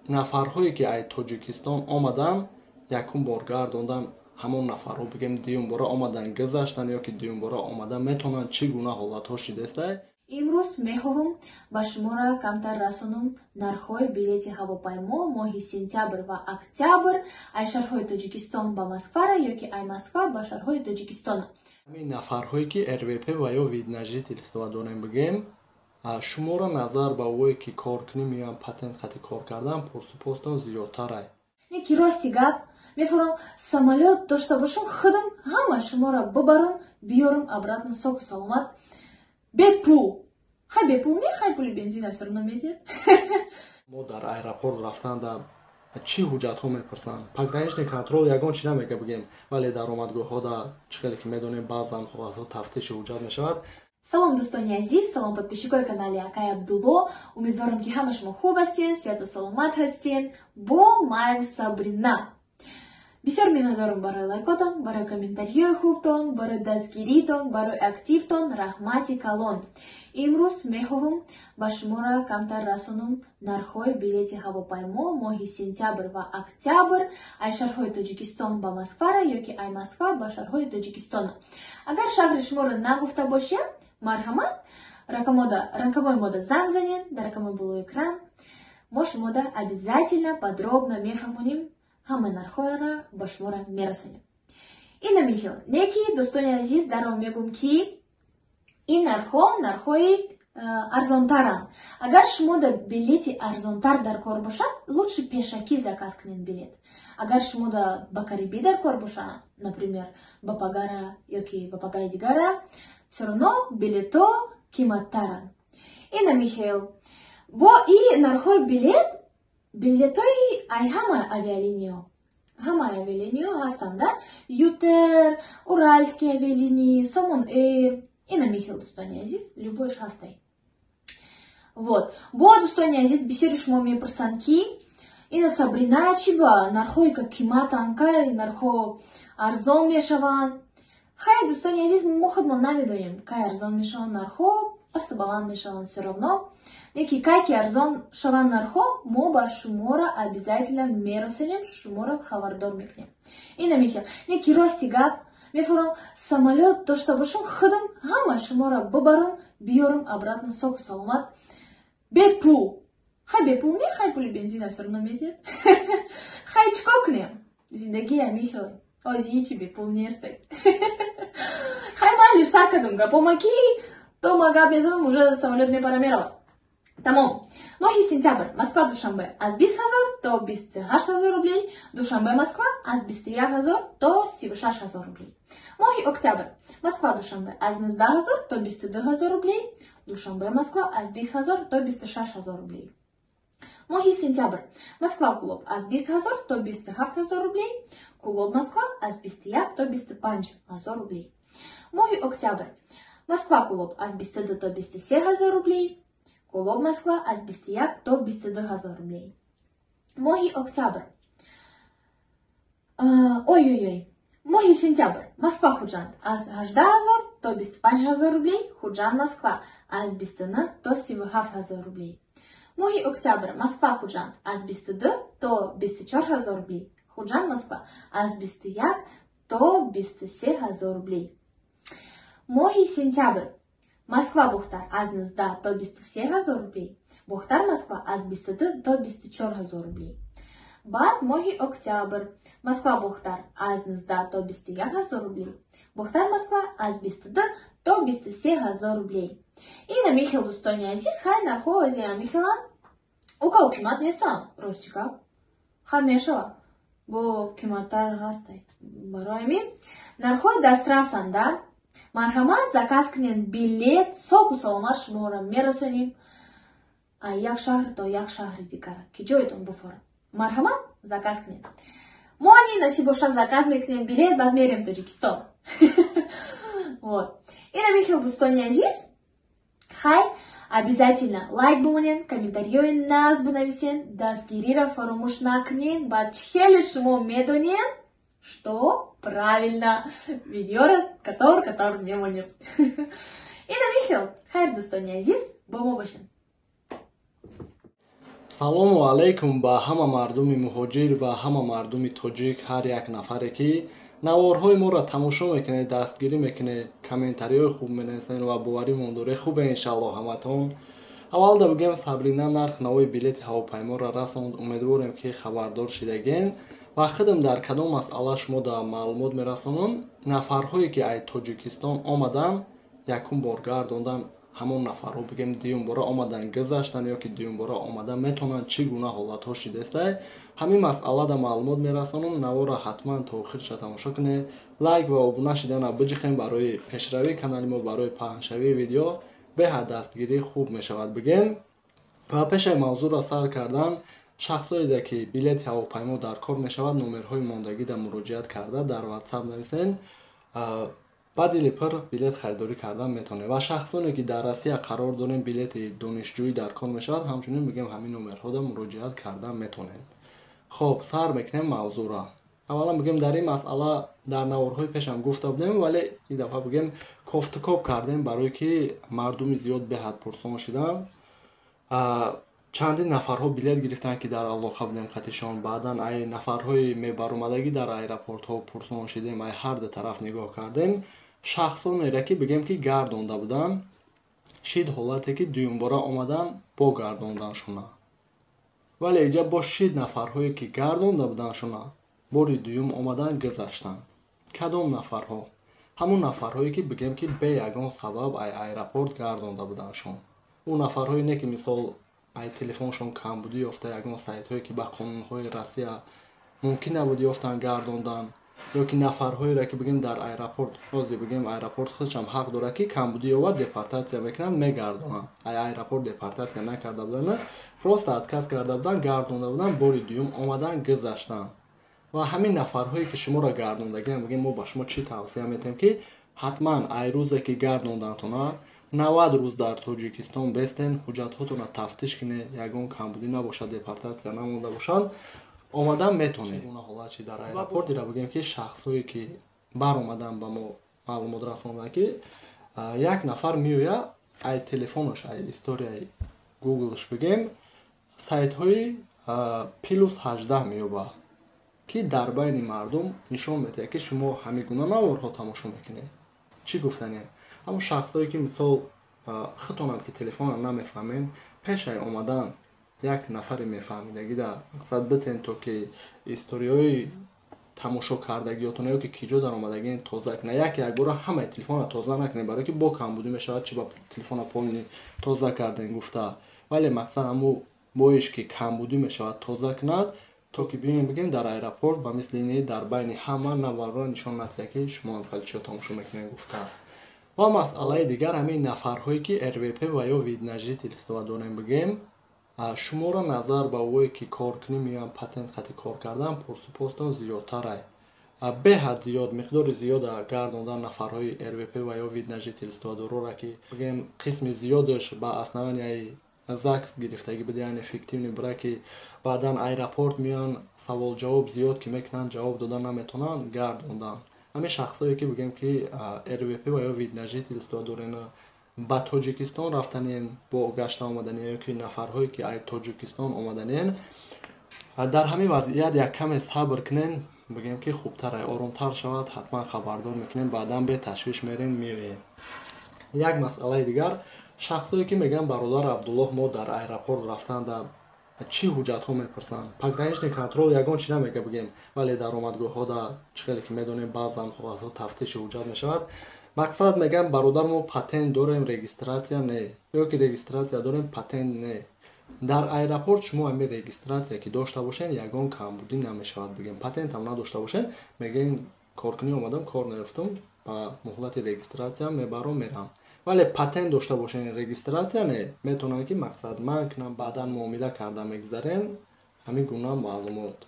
нафарҳое ки аз Тоҷикистон омадан якум бор гардондам, ҳамон нафарҳо бигем дуюм бора омадан гузаштан ё ки дуюм бора омадан метавонанд чӣ гуна ҳолатҳо шидестай? имрӯз мехоҳам ба шуморо камтар расонам нархҳои билети ҳавопаймо моҳи сентябр ва октябр аз шаҳрҳои Тоҷикистон ба Москвара ё ки аз Москва ба шаҳрҳои Тоҷикистон. Ҳамин нафарҳое ки РВП ва ё виднажитель истифода дорем бигем, шуморо назар ба овое ки коркунӣ меоянд патент хати кор кардан пурсупостон зиёдтарай. Неки рости гап, мефарам самолёт дошта бошам, худам ҳама шуморо бибарам, биёрам обратно соҳу саломат. Бепул. Хай бепул не, хай пули бензина всё равно медиҳад. Мо дар аэропорт рафтанда чӣ ҳуҷҷатҳо мепурсанд? Пограничный контрол ягон чӣ намега бигем, вале даромадгоҳҳода чӣ хеле ки медонем баъзан ҳолатҳо тафтиши ҳуҷҷат мешавад. Салом дӯстони азиз, салом подписчикои канали Акай Абдулло. Умедворам ки ҳама шумо хуб ҳастин, сиҳату саломат ҳастин. Бо маям Сабрина. Бисёр миннатдорам барои лайкотон, барои комментариёи хубтон, барои дастгиритон, барои активтон. Раҳмати калон. имрӯз мехоҳам ба шуморо камтар расонам нархҳои билети ҳавопаймо моҳи сентябр ва октябр аз шаҳрҳои Тоҷикистон ба Москвара ё ки аз Москва ба шаҳрҳои Тоҷикистон. Агар шаҳри шуморо нагуфта бошем, марҳамат, рақамои мода занг занед, дар рақамои болои экран. Мо шумода обязательно подробно мефаҳмонем, ҳама нархҳоро ба шуморо мерасонем. Ина михел, неки дӯстони азиз даром мегӯм ки ин нархҳои арзонтаранд. Агар шумода билети арзонтар дар кор бошад, лучше пешакӣ заказ кунед билет. Агар шумода ба карибӣ дар кор бошад, например, ба Пагара ё ки ба Пагаи дигара, всё равно билетҳо қиматтаранд. Ина михел, бо ин нархҳои билетҳои ай ҳама авиалиниё ҳастанд, да? Ютер, Уральские авиалинии, Somon Air. Ина михел, дӯстони азиз, любойш ҳастай. Вот. Бо дӯстони азиз, бисёри шумо мепурсанд ки ина Сабрина чӣ ба нархҳои ка қиматанд, кай нархҳо арзон мешаванд. Хай, дӯстони азиз, мо худмон намедонем кай арзон мешаванд нархҳо, пасту баланд мешаванд всё равно. Неки кай ки арзон шаванд нархҳо, мо ба шуморо обязательно мерасонем, шуморо хабардор мекунем. Ина михел, неки рости гап, мефарам самолёт дошта бошам, худам ҳама шуморо бибарам, биёрам обратно соҳу саломат. Бепул. Хай бепул не, хай пули бензина всё равно медиҳад. Хай чикор кунем? Зиндагия михел, оз ҳичи бепул нестай. Хай ман сар кардам гапома ки то ма гап мезанам, уже самолёт мепара меравад. Тамом. Моҳи сентябр Москва-Душанбе аз 20 000 то 28 000 рублей, Душанбе-Москва аз 21 000 то 36 000 рублей. Моҳи октябр Москва-Душанбе аз 19 000 то 22 000 рублей, Душанбе-Москва аз 20 000 то 26 000 рублей. Моҳи сентябр Москва-Кулоб аз 20 000 то 27 000 рублей, Кулоб-Москва аз 21 то 25 000 рублей. Моҳи октябр Москва-Кулоб аз 22 то 23 000 рублей, Кулоб-Москва аз 21 то 22 000 рублей. Моҳи октябр Моҳи сентябр Москва-Хуҷанд аз 18 000 то 25 000 рублей, Хуҷанд-Москва аз 29 то 37 000 рублей. Моҳи октябр Москва-Хуҷанд аз 22 то 24 000 рублей, Хуҷанд-Москва аз 21 то 23 000 рублей. Моҳи сентябр Москва-Бухтар аз 19 то 23 000 рублей, Бухтар-Москва аз 22 то 24 000 рублей. Баъд моҳи октябр Москва-Бухтар аз 19 то 21 000 рублей, Бухтар-Москва аз 22 то 23 000 рублей. Ина михел, дӯстони азиз, хай нархҳо аз ин михеланд. Окал қимат нестанд, рости гап. Хай мешавад. Бо қиматтар ҳастай. Барои мин нархҳои дастрасанд, да? Марҳамат, заказ кунед билет, соҳу саломат шуморо мерасонем аз як шаҳр то як шаҳри дигар, ки ҷоятон бифорад. Марҳамат, заказ кунед. Мо ани насиб бошад заказ мекунем билет, баъд мерем Тоҷикистон. Вот. Ина михел, дӯстони азиз, хай обязательно лайк бимонед, комментариёи нағз бинависед, дастгириро фаромӯш накунед. Баъд хеле шумо медонед, что правильно видеоро катор мемонем. Ина михел, хайр, дӯстони азиз, бо мо бошед. салому алайкум ба ҳама мардуми муҳоҷир, ба ҳама мардуми тоҷик, ҳар як нафаре ки наворҳои моро тамошо мекунед, дастгирӣ мекунед, комментариҳои хуб менависед ва боваримон доред. Хубе иншаллоҳ ҳаматон. Аввалда бигӯям Сабрина нарх навои билети ҳавопайморо расонд. Умедворем ки хабардор шудагин ва худам дар кадом масъала шумо дар маълумот мерасонам. Нафарҳое ки аз Тоҷикистон омадан якум бор гардондан, ҳамон нафарҳо бигем дуюм бора омадан гузаштан ё ки дуюм бора омадан метавонанд чӣ гуна ҳолатҳо шудааста. Ҳамин масъала дар маълумот мерасонам. Навора ҳатман то охирша тамошо кунед. Лайк ва обуна шудана биҷихем барои пешравии канали мо, барои паҳншавии видео беҳад дастгирӣ хуб мешавад бигем. Ва пешаи мавзӯъро сар кардан, шахсоеде ки билети ҳавопаймо дар кор мешавад, номерҳои мондагида муроҷиат карда дар WhatsApp нависен, ба дили пир билет харидорӣ кардан метавонед. Ва шахсоне ки дар Россия қарор дорем билети донишҷӯӣ дар кор мешавад, ҳамчунин мегӯем ҳамин номерҳода муроҷиат кардан метавонед. хоб, сар мекунем мавзӯъро. аввалан бигем дар ин масъала дар наворҳои пешам гуфта будем, вале ин дафъа бигем кофтукоб кардем, барое ки мардуми зиёд беҳад пурсон шуданд. Чандин нафарҳо билет гирифтанд ки дар алоқа будем қатишон. Баъдан ай нафарҳои мебаромадагӣ дар аэропортҳо пурсон шудем, ай ҳар ду тараф нигоҳ кардем. Шахсонеро ки бигем ки гардонда буданд, шид ҳолате ки дуюмбора омадан бо гардонданшона. вале иҷа бо шид нафарҳое ки гардонда буданшона бори дуюм омадан гузаштанд. Кадом нафарҳо? ҳамон нафарҳое ки бигем ки бе ягон сабаб ай аэропорт гардонда буданшон. ӯ нафарҳое не ки мисол ай телефоншон камбудӣ ёфта, ягон сайтҳое ки ба қонунҳои Россия мумкин набуд ёфтанд гардондан, ё ки нафарҳоеро ки бигем дар аэропорт, ҳозир бигем аэропорт худшам ҳақ дорад ки камбудӣ ёбад депортатсия мекунанд, мегардонанд. ай аэропорт депортатсия накарда буданд, просто отказ карда буданд, гардонда буданд, бори дуюм омадан гузаштанд. ва ҳамин нафарҳое ки шуморо гардондагианд, бигем мо ба шумо чӣ тавсия метем ки ҳатман ай рӯзе ки гардондантона 90 рӯз дар Тоҷикистон бестен, ҳуҷҷатҳотонро тафтиш кинед, ягон камбудӣ набошад, депортатсия намонда бошанд, омадан метавонед. ҳолати дар аэропорт ира бигем ки шахсое ки баромадан ба мо маълумот расонданд ки як нафар меояд, ай телефонош, ай историяи гуглш бигем сайтҳои +18 меёбад ки дар байни мардум нишон медиҳад ки шумо ҳамин гуна наворҳо тамошо мекунед. чӣ гуфтанем? ҳамон шахсое ки мисол худтонам ки телефонро намефаҳмем, пешай омадан як нафари мефаҳмидагида мақсад битен то ки историёи тамошо кардагиётона ё ки киҷо даромадагиен тоза кунед. Як бора ҳамаи телефонро тоза накунед, барое ки бо камбудӣ мешавад, чӣ ба телефона полни тоза кардем гуфта. вале мақсад ҳамо боиш ки камбудӣ мешавад тоза кунад, то ки биёем бигем дар аэропорт ба мисли ине дар байни ҳама наварро нишон надиҳад ки шумо ҳам хеле чиё тамошо мекунед гуфта. ва масъалаи дигар ҳамин нафарҳое ки РВП ва ё виднажитель истифода дорем бигем, шуморо назар ба овое ки коркунӣ меоянд патент хати кор кардан, пурсупостон зиёдтар ай. беҳад зиёд, миқдори зиёда гардондан нафарҳои РВП ва ё виднажитель истифодадорро ки бигем қисми зиёдаш ба основанияи ЗАГС гирифтагӣ буде, яъне фиктивни буда ки баъдан аэропорт меоянд савол-ҷавоб зиёд ки мекунанд, ҷавоб дода наметавонанд, гардондан. ҳамин шахсое ки бигем ки РВП ва ё виднажитель истифода дорен, ба Тоҷикистон рафтанен, бо гашта омаданен, ё ки нафарҳое ки аз Тоҷикистон омаданен, дар ҳамин вазъият як каме сабр кунен, бигем ки хубтар ай, оромтар шавад, ҳатман хабардор мекунем, баъдан бе ташвиш мерен, меоем. як масъалаи дигар, шахсое ки мегӯянд бародар Абдуллоҳ мо дар аэропорт рафтанда чӣ ҳуҷҷатҳо мепурсанд. Пограничный контрол ягон чӣ намега бигем, вале даромадгоҳҳода чӣ хеле ки медонем баъзан ҳолатҳо тафтиши ҳуҷҷат мешавад. мақсад мегӯям бародар мо патент дорем, регистратсия не, ё ки регистратсия дорем, патент не. дар аэропорт шумо ҳамин регистратсия ки дошта бошед, ягон камбудӣ намешавад бигем. Патентам надошта бошед, мегӯем коркунӣ омадам, кор наёфтам, ба муҳлати регистратсия мебарам, мерам. вале патент дошта бошед, регистратсия не, метавонанд ки мақсад манъ кунанд, баъдан муомила карда мегузарен, ҳамин гуна маълумот.